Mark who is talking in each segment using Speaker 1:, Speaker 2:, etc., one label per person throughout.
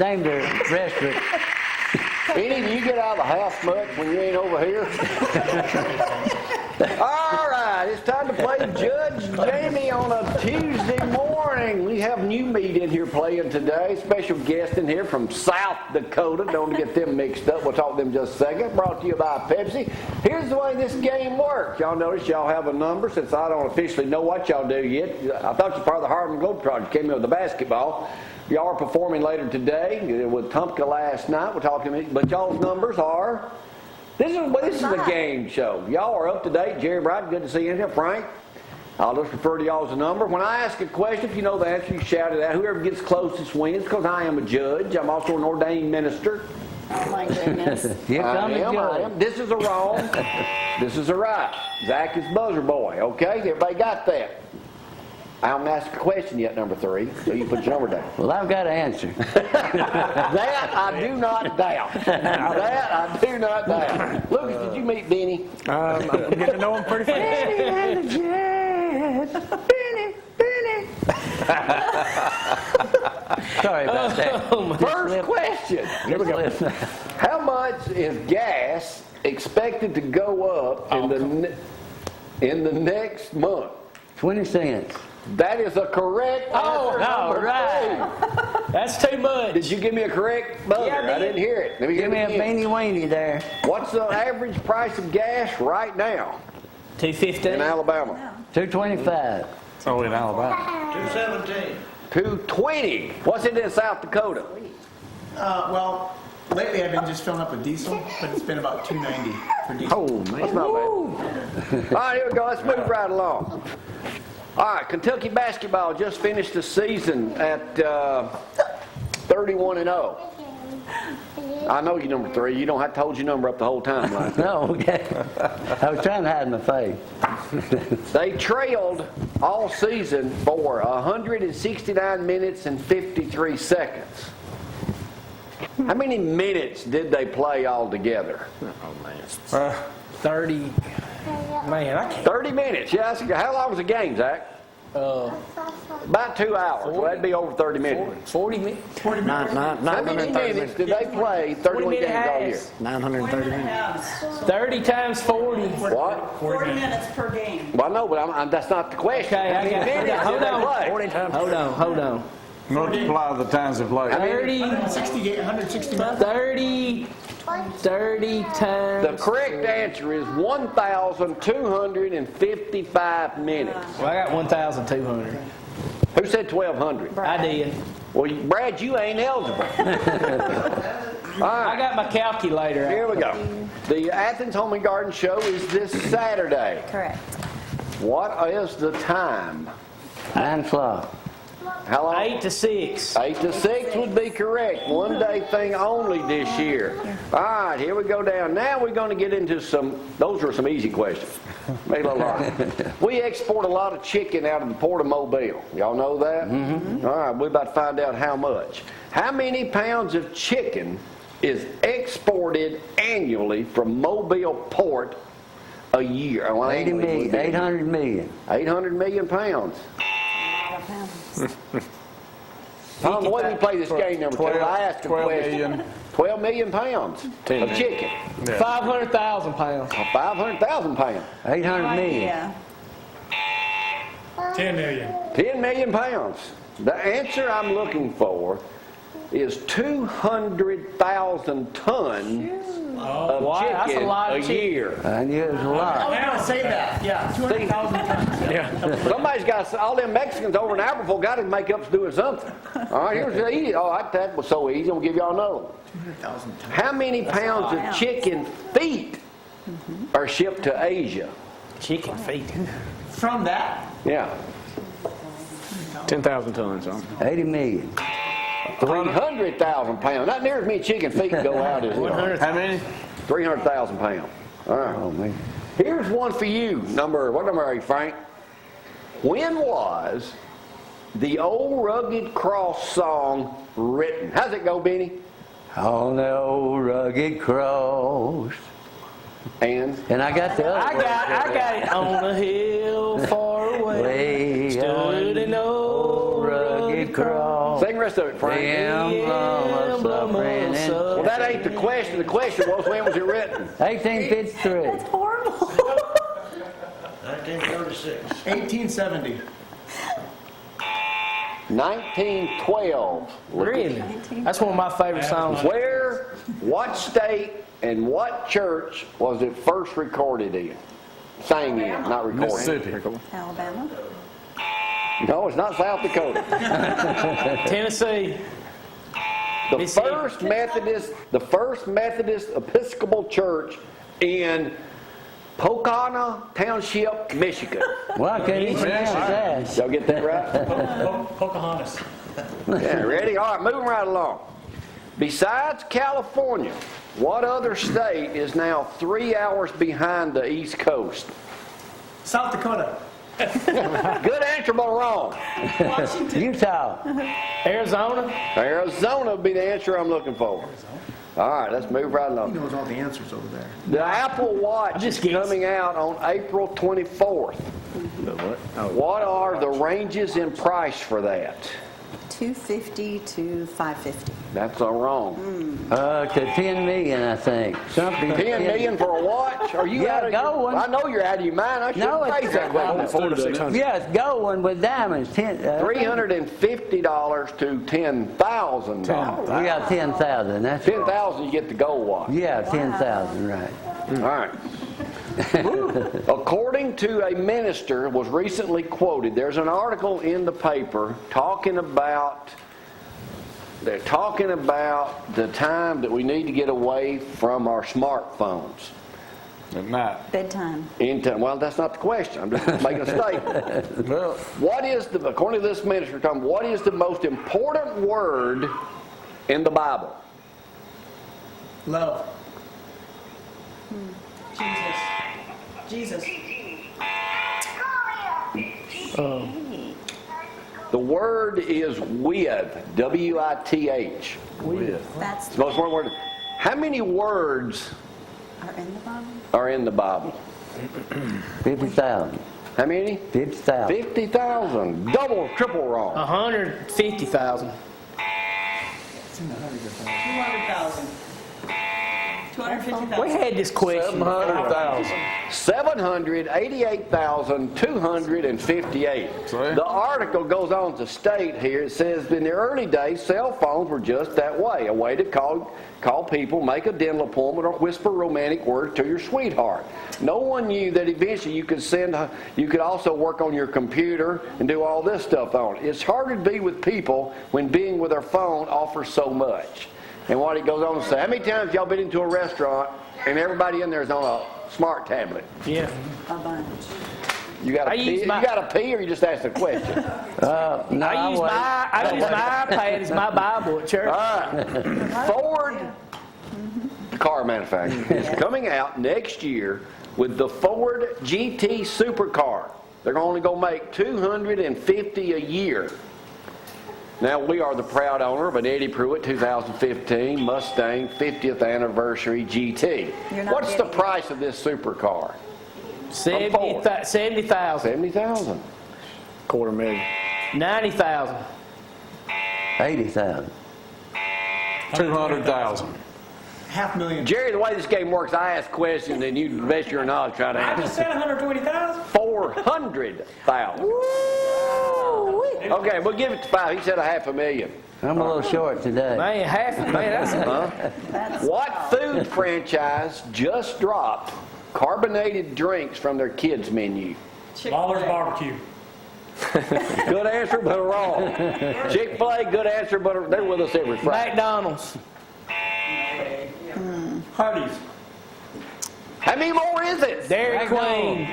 Speaker 1: named a restaurant.
Speaker 2: Benny, do you get out of the house much when you ain't over here? All right, it's time to play Judge Jamie on a Tuesday morning. We have new meat in here playing today. Special guest in here from South Dakota. Don't get them mixed up. We'll talk to them in just a second. Brought to you by Pepsi. Here's the way this game works. Y'all notice y'all have a number since I don't officially know what y'all do yet. I thought you're part of the Harlem Globetrotters. Came in with the basketball. Y'all are performing later today with Tumpka last night. We're talking, but y'all's numbers are. This is a game show. Y'all are up to date. Jerry Bright, good to see you in here. Frank, I'll just refer to y'all as a number. When I ask a question, if you know the answer, you shout it out. Whoever gets closest wins, because I am a judge. I'm also an ordained minister.
Speaker 3: Oh my goodness.
Speaker 1: Here comes the
Speaker 2: I
Speaker 1: judge.
Speaker 2: am. This is a wrong. This is a right. Zach is buzzer boy. Okay, everybody got that? I haven't asked a question yet, number 3, so you put your number down.
Speaker 1: Well, I've got an answer.
Speaker 2: That I do not doubt. That I do not doubt. Lucas, did you meet Benny?
Speaker 4: I'm getting to know him pretty fast.
Speaker 1: Benny and the Judge. Benny. Sorry about that.
Speaker 2: First question.
Speaker 1: Here we go.
Speaker 2: How much is gas expected to go up in the next month?
Speaker 1: 20 cents.
Speaker 2: That is a correct answer.
Speaker 1: all
Speaker 2: number
Speaker 1: right.
Speaker 2: 2.
Speaker 4: That's too much.
Speaker 2: Did you give me a correct buzzer?
Speaker 4: Yeah, I did.
Speaker 2: I didn't hear it. Let me
Speaker 1: Give me a
Speaker 2: it again.
Speaker 1: beanie weenie there.
Speaker 2: What's the average price of gas right now in
Speaker 4: $2.15.
Speaker 2: Alabama?
Speaker 1: $2.25.
Speaker 4: Oh, in Alabama.
Speaker 5: 217.
Speaker 2: $2.20. What's it in South Dakota?
Speaker 5: Well, lately I've been just filling up with diesel, but it's been about $2.90 for diesel.
Speaker 2: Oh, man. That's not bad. All right, here we go. Let's move right along. All right, Kentucky basketball just finished the season at 31-0. I know you number 3. You don't have to hold your number up the whole time like that.
Speaker 1: No, okay. I was trying to hide my face.
Speaker 2: They trailed all season for 169 minutes and 53 seconds. How many minutes did they play all together?
Speaker 4: 30. Man, I can't.
Speaker 2: 30 minutes. Yeah, how long was the game, Zach? About 2 hours. Well, that'd be over 30 minutes.
Speaker 4: 40 minutes.
Speaker 2: How many minutes did they play 31 games all year?
Speaker 4: 930 minutes. 30 times 40.
Speaker 2: What?
Speaker 3: 40 minutes per game.
Speaker 2: Well, no, but that's not the question.
Speaker 4: Okay,
Speaker 2: How many minutes
Speaker 4: hold
Speaker 2: did they
Speaker 4: on.
Speaker 2: play?
Speaker 4: Hold on.
Speaker 6: Multiply the times of play.
Speaker 4: 30
Speaker 5: 160 minutes.
Speaker 4: 30 times.
Speaker 2: The correct answer is 1,255 minutes.
Speaker 4: Well, I got 1,200.
Speaker 2: Who said 1,200?
Speaker 4: I did.
Speaker 2: Well, Brad, you ain't eligible. All
Speaker 4: I
Speaker 2: right,
Speaker 4: got my calculator out.
Speaker 2: here we go. The Athens Home and Garden Show is this Saturday.
Speaker 3: Correct.
Speaker 2: What is the time?
Speaker 1: 9 o'clock.
Speaker 2: How long?
Speaker 4: 8 to 6.
Speaker 2: 8 to 6 would be correct. One day thing only this year. All right, here we go down. Now we're going to get into those are some easy questions. Made a lot. We export a lot of chicken out of the Port of Mobile. Y'all know that? Mm-hmm. All right, we're about to find out how much. How many pounds of chicken is exported annually from Mobile Port a year? Well,
Speaker 1: 80 million. 800 million.
Speaker 2: 800 million pounds. Tom, the way we play this game, number 2, I asked a
Speaker 6: 12
Speaker 2: question.
Speaker 6: million.
Speaker 2: 12 million pounds of chicken.
Speaker 4: 500,000 pounds.
Speaker 2: 500,000 pounds.
Speaker 1: 800 million.
Speaker 3: Yeah.
Speaker 4: 10 million.
Speaker 2: 10 million pounds. The answer I'm looking for is 200,000 tons of
Speaker 4: wow, that's a
Speaker 2: chicken
Speaker 4: lot of
Speaker 2: a
Speaker 4: chicken.
Speaker 2: year.
Speaker 1: I knew it was a
Speaker 5: I
Speaker 1: lot.
Speaker 5: was going to say that. Yeah, 200,000 tons.
Speaker 2: Somebody's got, all them Mexicans over in Albertville got to make up doing something. All right, here's the easy. Oh, that was so easy. I'm going to give y'all another one.
Speaker 5: 200,000 tons.
Speaker 2: How many pounds of chicken feet are shipped to Asia?
Speaker 4: Chicken feet.
Speaker 5: From that,
Speaker 2: Yeah.
Speaker 6: 10,000 tons.
Speaker 1: 80 million.
Speaker 2: 300,000 pounds. Not near as many chicken feet go out as there are.
Speaker 6: How many?
Speaker 2: 300,000 pounds. All right.
Speaker 1: Oh, man.
Speaker 2: Here's one for you. What number are you, Frank? When was the Old Rugged Cross song written? How's it go, Benny?
Speaker 1: On the old rugged cross.
Speaker 2: And
Speaker 1: And I got the other
Speaker 4: I got it on a hill far away.
Speaker 1: way
Speaker 4: Stood
Speaker 1: on
Speaker 4: an
Speaker 1: the
Speaker 4: old
Speaker 1: rugged cross.
Speaker 2: sing the rest of it,
Speaker 1: The
Speaker 2: Frank.
Speaker 1: emblem of offering in
Speaker 2: Well, that ain't the question. The question was, when was it written?
Speaker 1: 1853.
Speaker 3: That's horrible.
Speaker 4: 1936.
Speaker 5: 1870.
Speaker 2: 1912.
Speaker 4: Really? That's one of my favorite songs.
Speaker 2: Where, what state, and what church was it first recorded in? Sang in, not recorded.
Speaker 6: Mississippi.
Speaker 3: Alabama.
Speaker 2: No, it's not South Dakota.
Speaker 4: Tennessee.
Speaker 2: The
Speaker 4: Mississippi.
Speaker 2: first Methodist Episcopal Church in Pocahontas Township, Michigan.
Speaker 1: Well, I couldn't even pronounce that.
Speaker 2: Y'all get that right?
Speaker 7: Pocahontas.
Speaker 2: Yeah, ready? All right, moving right along. Besides California, what other state is now 3 hours behind the East Coast?
Speaker 5: South Dakota.
Speaker 2: Good answer, but wrong.
Speaker 1: Utah.
Speaker 4: Arizona.
Speaker 2: Arizona would be the answer I'm looking for. All right, let's move right
Speaker 5: He
Speaker 2: along.
Speaker 5: knows all the answers over there.
Speaker 2: The Apple Watch is coming out on April 24th. What are the ranges in price for that?
Speaker 3: $250 to $550.
Speaker 2: That's wrong.
Speaker 1: To 10 million, I think. Something.
Speaker 2: 10 million for a watch? Are you
Speaker 1: Yeah,
Speaker 2: out of your,
Speaker 1: go on.
Speaker 2: I know you're out of your mind. I
Speaker 1: No,
Speaker 2: shouldn't
Speaker 1: it's-
Speaker 2: phrase that way.
Speaker 1: Yeah, it's gold with diamonds.
Speaker 2: $350 to $10,000.
Speaker 1: We got 10,000. That's
Speaker 2: 10,000 you get the gold watch.
Speaker 1: Yeah, 10,000, right.
Speaker 2: All right. According to a minister was recently quoted, there's an article in the paper they're talking about the time that we need to get away from our smartphones.
Speaker 6: At night.
Speaker 3: Bedtime.
Speaker 2: Well, that's not the question. I'm just making a statement.
Speaker 6: Well,
Speaker 2: According to this minister, Tom, what is the most important word in the Bible?
Speaker 5: Love.
Speaker 3: Jesus.
Speaker 2: The word is with, W-I-T-H.
Speaker 3: That's
Speaker 2: It's the most important word. How many words
Speaker 3: are in the Bible.
Speaker 2: are in the Bible?
Speaker 1: 50,000.
Speaker 2: How many?
Speaker 1: 50,000.
Speaker 2: 50,000. Double, triple wrong.
Speaker 4: 150,000.
Speaker 3: 200,000. 250,000.
Speaker 4: We had this question.
Speaker 6: 700,000.
Speaker 2: 788,258.
Speaker 6: See?
Speaker 2: The article goes on to state here, it says, in the early days, cell phones were just that way, a way to call people, make a dental appointment, or whisper romantic words to your sweetheart. No one knew that eventually you could also work on your computer and do all this stuff on it. It's harder to be with people when being with their phone offers so much. And what he goes on to say, how many times y'all been into a restaurant and everybody in there is on a smart tablet?
Speaker 4: Yeah.
Speaker 3: A bunch.
Speaker 2: You got
Speaker 4: I
Speaker 2: to pee,
Speaker 4: use my-
Speaker 2: or you just ask a question?
Speaker 1: No,
Speaker 4: I use my iPad as my Bible at church.
Speaker 2: All right. Ford, the car manufacturer, is coming out next year with the Ford GT supercar. They're only going to make 250 a year. Now, we are the proud owner of an Eddie Pruitt 2015 Mustang 50th anniversary GT.
Speaker 3: You're not
Speaker 2: What's the
Speaker 3: getting it.
Speaker 2: price of this supercar?
Speaker 4: 70,000.
Speaker 2: 70,000.
Speaker 4: $250,000. 90,000.
Speaker 1: 80,000.
Speaker 6: 200,000.
Speaker 5: $500,000.
Speaker 2: Jerry, the way this game works, I ask questions and you invest your knowledge trying to answer.
Speaker 7: Said 120,000.
Speaker 2: 400,000. Okay, we'll give it to 5. He said $500,000.
Speaker 1: I'm a little short today.
Speaker 4: Man, that's
Speaker 2: What food franchise just dropped carbonated drinks from their kids menu?
Speaker 7: Lawler's Barbecue.
Speaker 2: Good answer, but wrong. Chick-fil-A, good answer, but they're with us every Friday.
Speaker 4: McDonald's.
Speaker 7: Hardee's.
Speaker 2: How many more is it?
Speaker 4: Dairy Queen.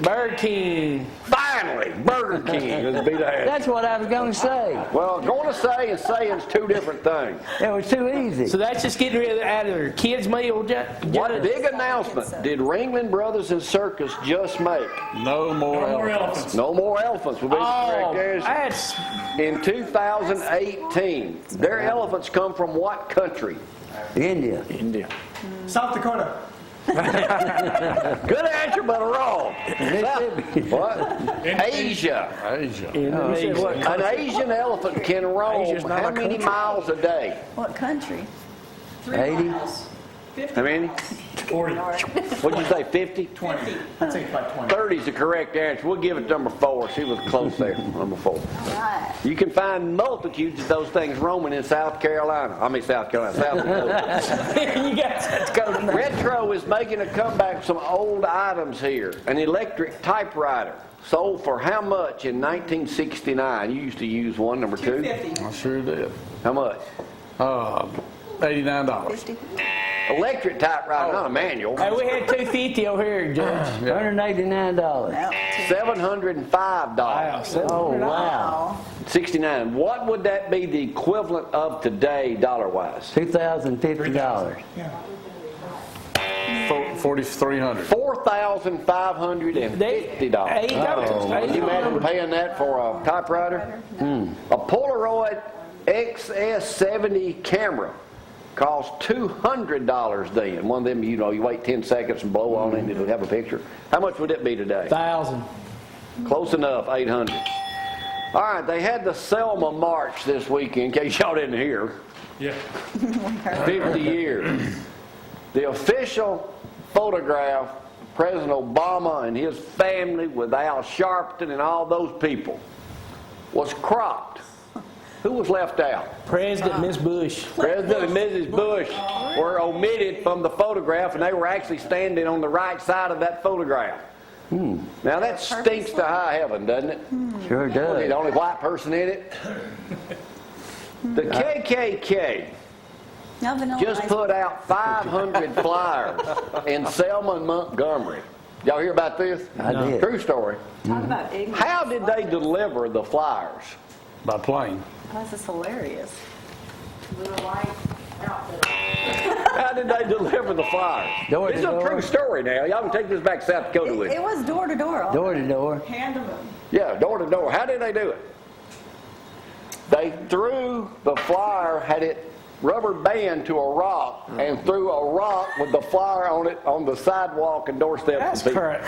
Speaker 4: Burger King.
Speaker 2: Finally, Burger King would be the answer.
Speaker 1: That's what I was going to say.
Speaker 2: Well, going to say and saying's two different things.
Speaker 1: It was too easy.
Speaker 4: So that's just getting rid of out of their kids' meal.
Speaker 2: What big announcement did Ringling Brothers and Circus just make?
Speaker 6: No more
Speaker 7: More
Speaker 6: elephants.
Speaker 7: elephants.
Speaker 2: No more elephants would be the
Speaker 4: Oh,
Speaker 2: correct answer.
Speaker 4: that's
Speaker 2: In 2018, their elephants come from what country?
Speaker 1: India.
Speaker 4: India.
Speaker 5: South Dakota.
Speaker 2: Good answer, but wrong. What? Asia.
Speaker 6: Asia.
Speaker 2: An Asian elephant can roam
Speaker 4: Asia's not
Speaker 2: how
Speaker 4: a
Speaker 2: many
Speaker 4: country.
Speaker 2: miles a day?
Speaker 3: What country?
Speaker 1: 80?
Speaker 2: How many?
Speaker 7: 40.
Speaker 2: What'd you say, 50?
Speaker 5: 20. I'd say about 20.
Speaker 2: 30 is the correct answer. We'll give it number 4. She was close there, number 4.
Speaker 3: Right.
Speaker 2: You can find multitudes of those things roaming in South Carolina. South Dakota.
Speaker 4: You guys have to go to
Speaker 2: Retro is making a comeback with some old items here. An electric typewriter sold for how much in 1969? You used to use one, number 2.
Speaker 3: $250.
Speaker 6: I sure did.
Speaker 2: How much?
Speaker 6: $89.
Speaker 3: 50.
Speaker 2: Electric typewriter, not a manual.
Speaker 4: Hey, we had 250 over here, Judge.
Speaker 1: $189.
Speaker 3: Well,
Speaker 2: $705.
Speaker 1: Oh, wow.
Speaker 2: 69. What would that be the equivalent of today, dollar-wise?
Speaker 1: $2,050.
Speaker 5: Yeah.
Speaker 6: 4,300.
Speaker 2: $4,550. Can you imagine paying that for a typewriter? A Polaroid XS70 camera cost $200 then. One of them, you wait 10 seconds and blow on it and it'll have a picture. How much would it be today?
Speaker 4: 1,000.
Speaker 2: Close enough, 800. All right, they had the Selma March this weekend, in case y'all didn't hear.
Speaker 7: Yeah.
Speaker 2: 50 years. The official photograph of President Obama and his family with Al Sharpton and all those people was cropped. Who was left out?
Speaker 4: President, Miss Bush.
Speaker 2: President and Mrs. Bush were omitted from the photograph, and they were actually standing on the right side of that photograph. Now that stinks to high heaven, doesn't it?
Speaker 1: Sure
Speaker 2: Was he the
Speaker 1: does.
Speaker 2: only white person in it? The KKK
Speaker 3: No vanilla
Speaker 2: just
Speaker 3: ice.
Speaker 2: put out 500 flyers in Selma and Montgomery. Y'all hear about this?
Speaker 1: I did.
Speaker 2: True story.
Speaker 3: Talk about ignorance.
Speaker 2: How did they deliver the flyers?
Speaker 6: By plane.
Speaker 3: Oh, this is hilarious.
Speaker 2: How did they deliver the flyers?
Speaker 1: Door to
Speaker 2: This is a
Speaker 1: door.
Speaker 2: true story now. Y'all can take this back to South Dakota with
Speaker 3: It
Speaker 2: you.
Speaker 3: was door to door.
Speaker 1: Door to door.
Speaker 3: Hand them.
Speaker 2: Yeah, door to door. How did they do it? They threw the flyer, had it rubber band to a rock, and threw a rock with the flyer on it on the sidewalk and doorstep.
Speaker 4: That's
Speaker 2: of people.
Speaker 4: correct.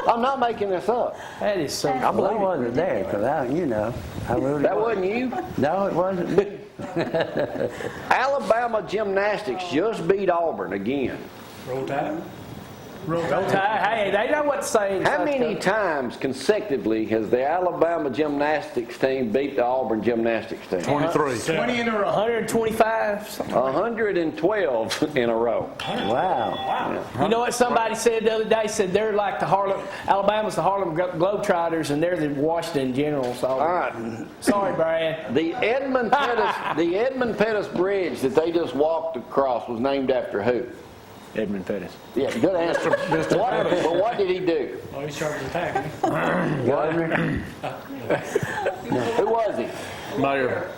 Speaker 2: I'm not making this up.
Speaker 4: That is so.
Speaker 1: I wasn't there, because I really
Speaker 2: That wasn't you.
Speaker 1: No, it wasn't me.
Speaker 2: Alabama gymnastics just beat Auburn again.
Speaker 7: Roll Tide.
Speaker 4: Hey, they know what to say. in
Speaker 2: How
Speaker 4: South
Speaker 2: many
Speaker 4: Dakota.
Speaker 2: times consecutively has the Alabama gymnastics team beat the Auburn gymnastics team?
Speaker 6: 23.
Speaker 5: 20 in a row.
Speaker 4: 125. Something.
Speaker 2: 112 in a row.
Speaker 1: Wow.
Speaker 4: You know what somebody said the other day? Said they're like the Alabama's the Harlem Globetrotters, and they're the Washington Generals. So,
Speaker 2: All right.
Speaker 4: sorry, Brad.
Speaker 2: The Edmund Pettus Bridge that they just walked across was named after who?
Speaker 8: Edmund Pettus.
Speaker 2: Yeah, good answer. What did he do?
Speaker 7: Oh, he's charged with attacking.
Speaker 1: Governor?
Speaker 2: Who was he?
Speaker 6: Mayor.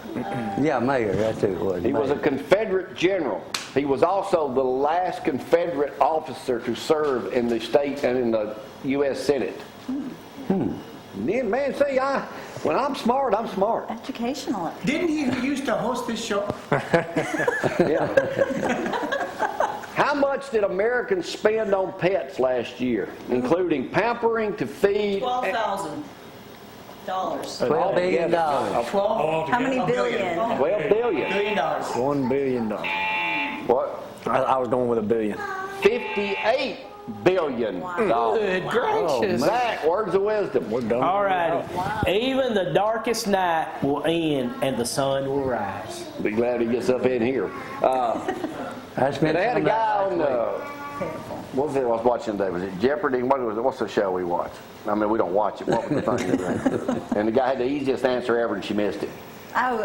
Speaker 1: Yeah, mayor, that's who it was.
Speaker 2: He was a Confederate general. He was also the last Confederate officer to serve in the state and in the U.S. Senate. Then, man, see, when I'm smart, I'm smart.
Speaker 3: Educational.
Speaker 5: Didn't he who used to host this show?
Speaker 2: Yeah. How much did Americans spend on pets last year, including pampering to feed?
Speaker 3: $12,000.
Speaker 1: $12 billion.
Speaker 3: How many billion?
Speaker 2: $12 billion.
Speaker 5: $1 billion.
Speaker 8: $1 billion.
Speaker 2: What?
Speaker 8: I was going with $1 billion.
Speaker 2: $58 billion.
Speaker 4: Good gracious.
Speaker 2: Zach, words of wisdom.
Speaker 8: We're done.
Speaker 4: All righty. Even the darkest night will end, and the sun will rise.
Speaker 2: Be glad he gets up in here.
Speaker 1: I spent
Speaker 2: They had a
Speaker 1: some
Speaker 2: guy
Speaker 1: of
Speaker 2: on
Speaker 1: that
Speaker 2: what was it I was watching today? Was it Jeopardy? What's the show we watch? I mean, we don't watch it. What was the thing? And the guy had the easiest answer ever, and she missed it.
Speaker 3: Oh,